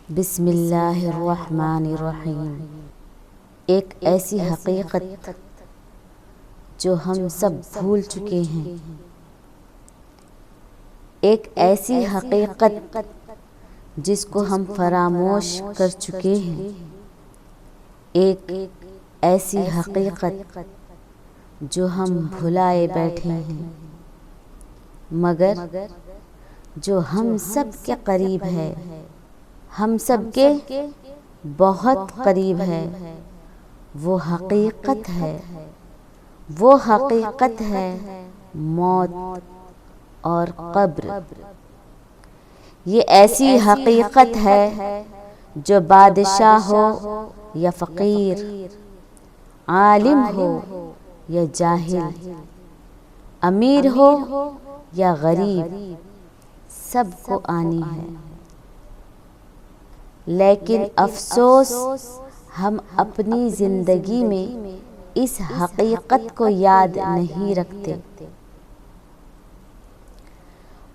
بسم اللہ الرحمن الرحیم۔ ایک ایسی حقیقت جو ہم سب بھول چکے ہیں، ایک ایسی حقیقت جس کو ہم فراموش کر چکے ہیں، ایک ایسی حقیقت جو ہم بھلائے بیٹھے ہیں، مگر جو ہم سب کے قریب ہے، ہم سب کے بہت قریب ہے، وہ حقیقت ہے، وہ حقیقت ہے موت اور قبر۔ یہ ایسی حقیقت ہے جو بادشاہ ہو یا فقیر، عالم ہو یا جاہل، امیر ہو یا غریب، سب کو آنی ہے۔ لیکن افسوس ہم اپنی زندگی میں اس حقیقت کو یاد نہیں رکھتے۔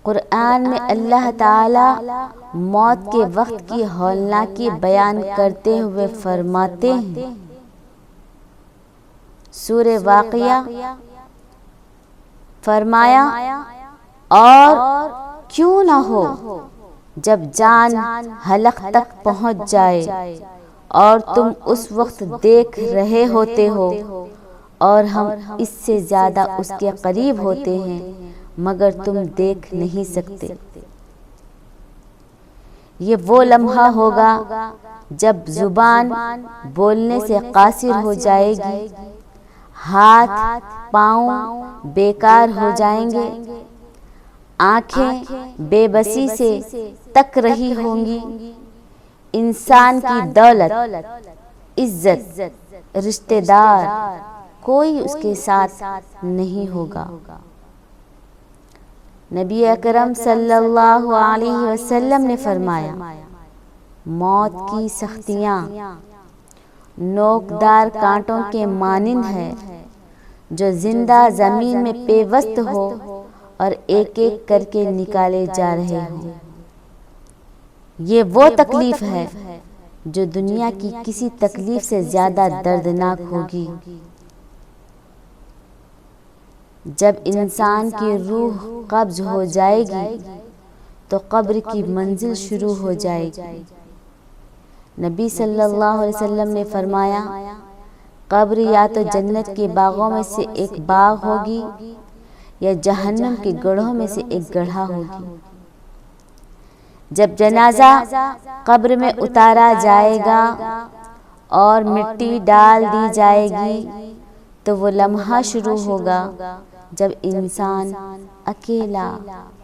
قرآن میں اللہ تعالی موت کے وقت کی ہولناکی بیان کرتے ہوئے فرماتے ہیں، سورہ واقعہ فرمایا، اور کیوں نہ ہو جب جان حلق تک پہنچ جائے اور تم اس وقت دیکھ رہے ہوتے ہو، اور ہم اس سے زیادہ اس کے قریب ہوتے ہیں مگر تم دیکھ نہیں سکتے۔ یہ وہ لمحہ ہوگا جب زبان بولنے سے قاصر ہو جائے گی، ہاتھ پاؤں بیکار ہو جائیں گے، آنکھیں بے بسی سے تک رہی ہوں گی، انسان کی دولت، عزت، رشتہ دار کوئی اس کے ساتھ نہیں ہوگا۔ نبی اکرم صلی اللہ علیہ وسلم نے فرمایا، موت کی سختیاں نوکدار کانٹوں کے مانند ہے جو زندہ زمین میں پیوست ہو اور ایک ایک کر کے نکالے جا رہے ہوں۔ یہ وہ تکلیف ہے جو دنیا کی کسی تکلیف سے زیادہ دردناک ہوگی۔ جب انسان کی روح قبض ہو جائے گی تو قبر کی منزل شروع ہو جائے گی۔ نبی صلی اللہ علیہ وسلم نے فرمایا، قبر یا تو جنت کے باغوں میں سے ایک باغ ہوگی یا جہنم کے گڑھوں میں سے ایک گڑھا ہوگی۔ جب جنازہ قبر میں اتارا جائے گا اور مٹی ڈال دی جائے گی تو وہ لمحہ شروع ہوگا جب انسان اکیلا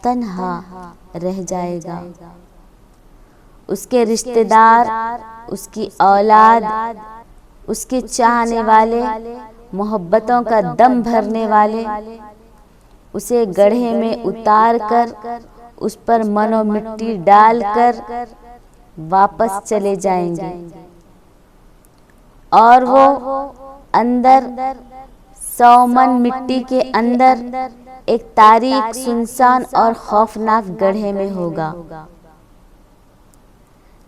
تنہا رہ جائے گا۔ اس کے رشتہ دار، اس کی اولاد، اس کے چاہنے والے، محبتوں کا دم بھرنے والے اسے گڑھے میں اتار کر اس پر من و مٹی ڈال کر واپس چلے جائیں گے، اور وہ اندر 100 من مٹی کے اندر ایک تاریک، سنسان اور خوفناک گڑھے میں ہوگا۔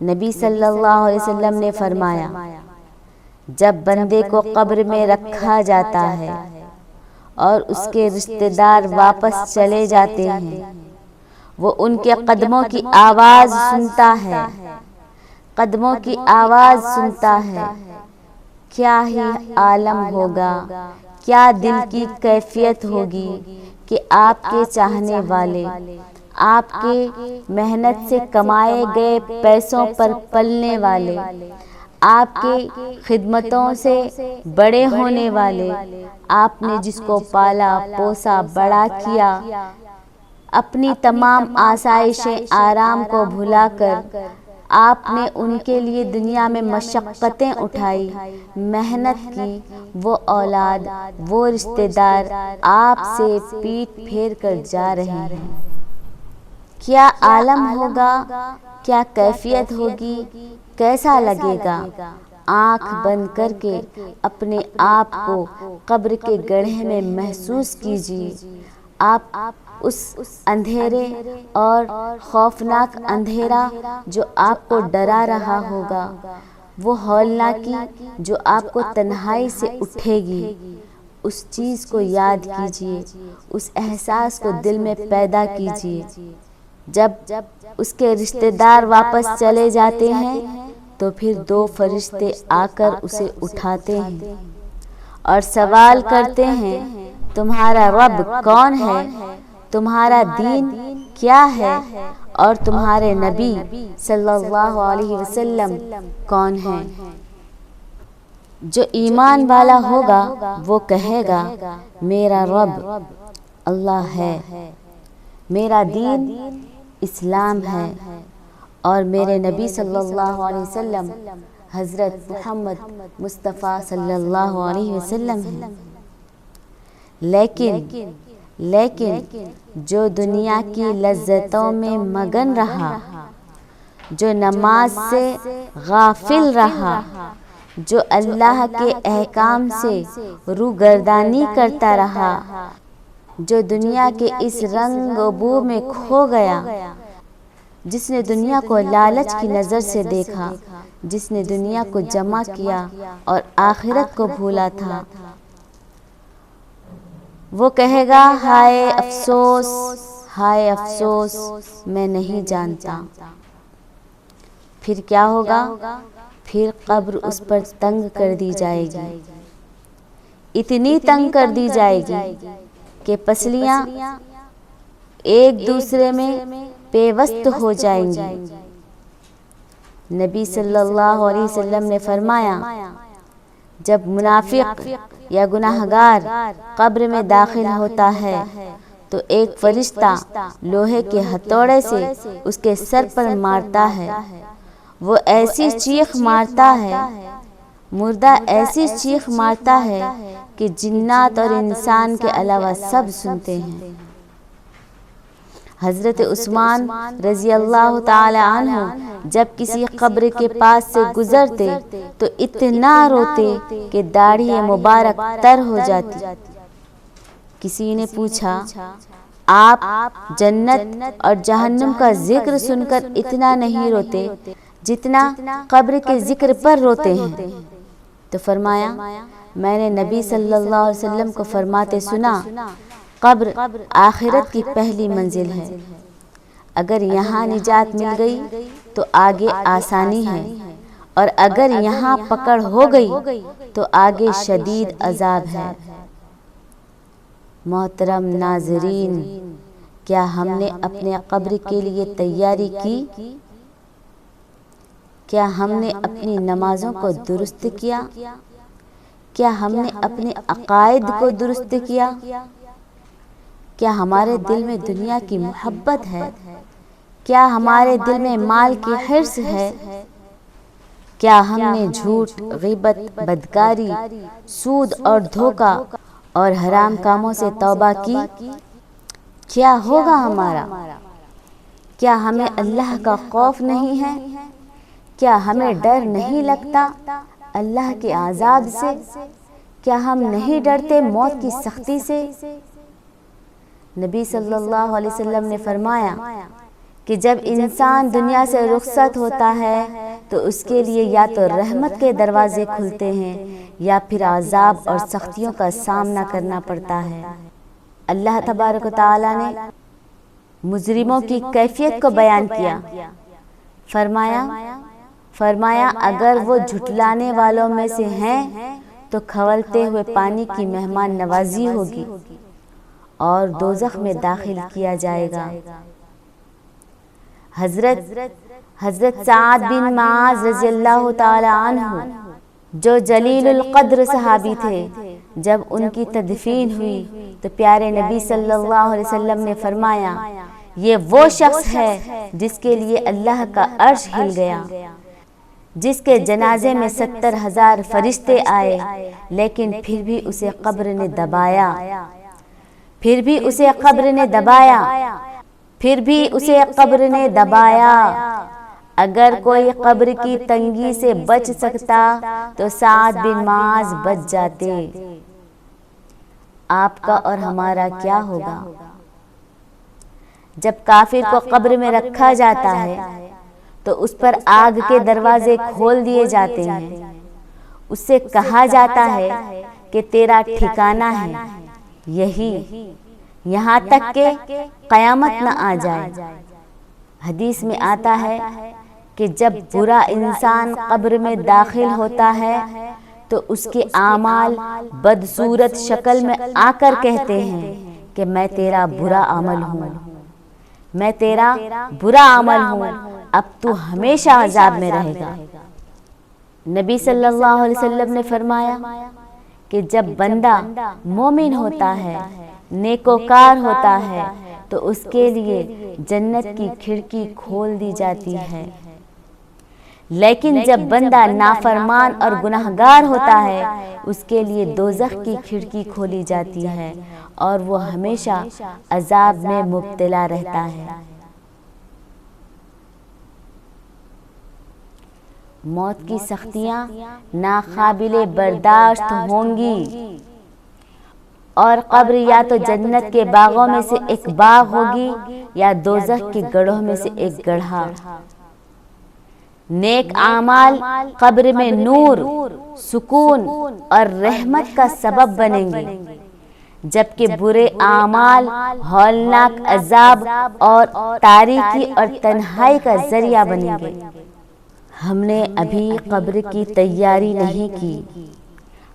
نبی صلی اللہ علیہ وسلم نے فرمایا، جب بندے کو قبر میں رکھا جاتا ہے اور اس کے رشتہ دار واپس چلے جاتے ہیں، وہ ان کے قدموں کی آواز سنتا ہے، قدموں کی آواز سنتا ہے۔ کیا ہی عالم ہوگا، کیا دل کی کیفیت ہوگی کہ آپ کے چاہنے والے، آپ کے محنت سے کمائے گئے پیسوں پر پلنے والے، آپ کی خدمتوں سے بڑے ہونے والے، آپ نے جس کو پالا پوسا بڑا کیا، اپنی تمام آسائشیں آرام کو بھلا کر آپ نے ان کے لیے دنیا میں مشقتیں اٹھائی، محنت کی، وہ اولاد، وہ رشتہ دار آپ سے پیٹ پھیر کر جا رہے ہیں۔ کیا عالم ہوگا، کیا کیفیت ہوگی، کیسا لگے گا؟ آنکھ بند کر کے اپنے آپ کو قبر کے گڑھے میں محسوس کیجیے۔ آپ اس اندھیرے اور خوفناک اندھیرا جو آپ کو ڈرا رہا ہوگا، وہ ہولناکی جو آپ کو تنہائی سے اٹھے گی، اس چیز کو یاد کیجئے، اس احساس کو دل میں پیدا کیجئے۔ جب اس کے رشتہ دار واپس چلے جاتے ہیں تو پھر 2 فرشتے آ کر اسے اٹھاتے ہیں اور سوال کرتے ہیں، تمہارا رب کون ہے، تمہارا دین کیا ہے، اور تمہارے نبی صلی اللہ علیہ وسلم کون ہیں؟ جو ایمان والا ہوگا وہ کہے گا، میرا رب اللہ ہے، میرا دین اسلام ہے، اور میرے نبی صلی اللہ علیہ وسلم حضرت محمد مصطفیٰ صلی اللہ علیہ وسلم ہیں۔ لیکن جو دنیا کی لذتوں میں مگن رہا، جو نماز سے غافل رہا، جو اللہ کے احکام سے روگردانی کرتا رہا، جو دنیا کے اس رنگ و بو میں کھو گیا، جس نے دنیا کو لالچ کی نظر سے دیکھا، جس نے دنیا کو جمع کیا اور آخرت کو بھولا تھا، وہ کہے گا، ہائے افسوس، ہائے افسوس، میں نہیں جانتا۔ پھر کیا ہوگا؟ پھر قبر اس پر تنگ کر دی جائے گی، اتنی تنگ کر دی جائے گی کہ پسلیاں ایک دوسرے میں پیوست ہو جائیں گی۔ نبی صلی اللہ علیہ وسلم نے فرمایا، جب منافق یا گناہگار قبر میں داخل ہوتا ہے تو ایک فرشتہ لوہے کے ہتھوڑے سے اس کے سر پر مارتا ہے، وہ ایسی چیخ مارتا ہے، مردہ ایسی چیخ مارتا ہے کہ جنات اور انسان کے علاوہ سب سنتے ہیں۔ حضرت عثمان رضی اللہ تعالی عنہ جب کسی قبر کے پاس سے گزرتے تو اتنا روتے کہ داڑھی مبارک تر ہو جاتی۔ کسی نے پوچھا، آپ جنت اور جہنم کا ذکر سن کر اتنا نہیں روتے جتنا قبر کے ذکر پر روتے ہیں؟ تو فرمایا، میں نے نبی صلی اللہ علیہ وسلم کو فرماتے سنا، قبر آخرت کی پہلی منزل ہے، اگر یہاں نجات مل گئی تو آگے آسانی ہے، اور اگر یہاں پکڑ ہو گئی تو آگے شدید عذاب ہے۔ محترم ناظرین، کیا ہم نے اپنے قبر کے لیے تیاری کی؟ کیا ہم نے اپنی نمازوں کو درست کیا؟ کیا ہم نے اپنے عقائد کو درست کیا؟ کیا ہمارے دل میں دنیا کی محبت ہے؟ کیا ہمارے دل میں مال کی حرص ہے؟ کیا ہم نے جھوٹ، غیبت، بدکاری، سود اور دھوکہ اور حرام کاموں سے توبہ کی؟ کیا ہوگا ہمارا؟ کیا ہمیں اللہ کا خوف نہیں ہے؟ کیا ہمیں ڈر نہیں لگتا اللہ کے عذاب سے؟ کیا ہم نہیں ڈرتے موت کی سختی سے؟ نبی صلی اللہ علیہ وسلم نے فرمایا کہ جب انسان دنیا سے رخصت ہوتا ہے تو اس کے لیے یا تو رحمت کے دروازے کھلتے ہیں یا پھر عذاب اور سختیوں کا سامنا کرنا پڑتا ہے۔ اللہ تبارک و تعالی نے مجرموں کی کیفیت کو بیان کیا، فرمایا اگر وہ جھٹلانے والوں میں سے ہیں تو کھولتے ہوئے پانی کی مہمان نوازی ہوگی اور دوزخ میں داخل کیا جائے گا۔ حضرت سعد بن معاذ رضی اللہ تعالی عنہ جو جلیل القدر صحابی تھے، جب ان کی تدفین ہوئی تو پیارے نبی صلی اللہ علیہ وسلم نے فرمایا، یہ وہ شخص ہے جس کے لیے اللہ کا عرش ہل گیا، جس کے جنازے میں 70,000 فرشتے آئے لیکن پھر بھی اسے قبر نے دبایا، پھر بھی اسے قبر نے دبایا، پھر بھی اسے قبر نے دبایا۔ اگر کوئی قبر کی تنگی سے بچ سکتا تو سعد بن معاذ بچ جاتے۔ آپ کا اور ہمارا کیا ہوگا؟ جب کافر کو قبر میں رکھا جاتا ہے تو اس پر آگ کے دروازے کھول دیے جاتے ہیں، اس سے کہا جاتا ہے کہ تیرا ٹھکانہ ہے یہی، یہاں تک کہ قیامت نہ آ جائے۔ حدیث میں آتا ہے کہ جب برا انسان قبر میں داخل ہوتا ہے تو اس کے اعمال بدصورت شکل میں آ کر کہتے ہیں کہ میں تیرا برا عمل ہوں، میں تیرا برا عمل ہوں، اب تو ہمیشہ عذاب میں رہے گا۔ نبی صلی اللہ علیہ وسلم نے فرمایا کہ جب بندہ مومن ہوتا ہے، نیکوکار ہوتا ہے تو اس کے لیے جنت کی کھڑکی کھول دی جاتی ہے، لیکن جب بندہ نافرمان اور گناہگار ہوتا ہے اس کے لیے دوزخ کی کھڑکی کھولی جاتی ہے اور وہ ہمیشہ عذاب میں مبتلا رہتا ہے۔ موت کی سختیاں ناقابل برداشت ہوں گی اور قبر یا تو جنت کے باغوں میں سے ایک باغ ہوگی یا دوزخ کے گڑھوں میں سے ایک گڑھا۔ نیک اعمال قبر میں نور، سکون اور رحمت کا سبب بنیں گے، جبکہ برے اعمال ہولناک عذاب اور تاریکی اور تنہائی کا ذریعہ بنیں گے۔ ہم نے ابھی قبر کی تیاری نہیں کی،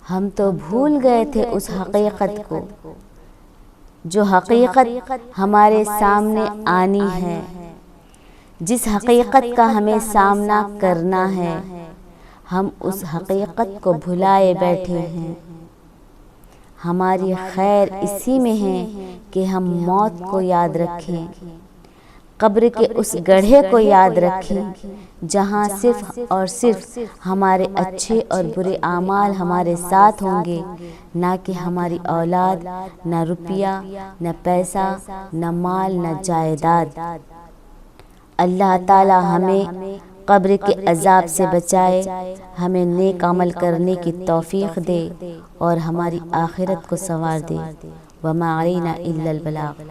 ہم تو بھول گئے تھے اس حقیقت کو، جو حقیقت ہمارے سامنے آنی ہے، جس حقیقت کا ہمیں سامنا کرنا ہے، ہم اس حقیقت کو بھلائے بیٹھے ہیں۔ ہماری خیر اسی میں ہے کہ ہم موت کو یاد رکھیں، قبر کے اس گڑھے کو یاد رکھیں جہاں صرف اور صرف ہمارے اچھے اور برے اعمال ہمارے ساتھ ہوں گے، نہ کہ ہماری اولاد، نہ روپیہ، نہ پیسہ، نہ مال، نہ جائیداد۔ اللہ تعالی ہمیں قبر کے عذاب سے بچائے، ہمیں نیک عمل کرنے کی توفیق دے اور ہماری آخرت کو سنوار دے۔ وما علینا الا البلاغ۔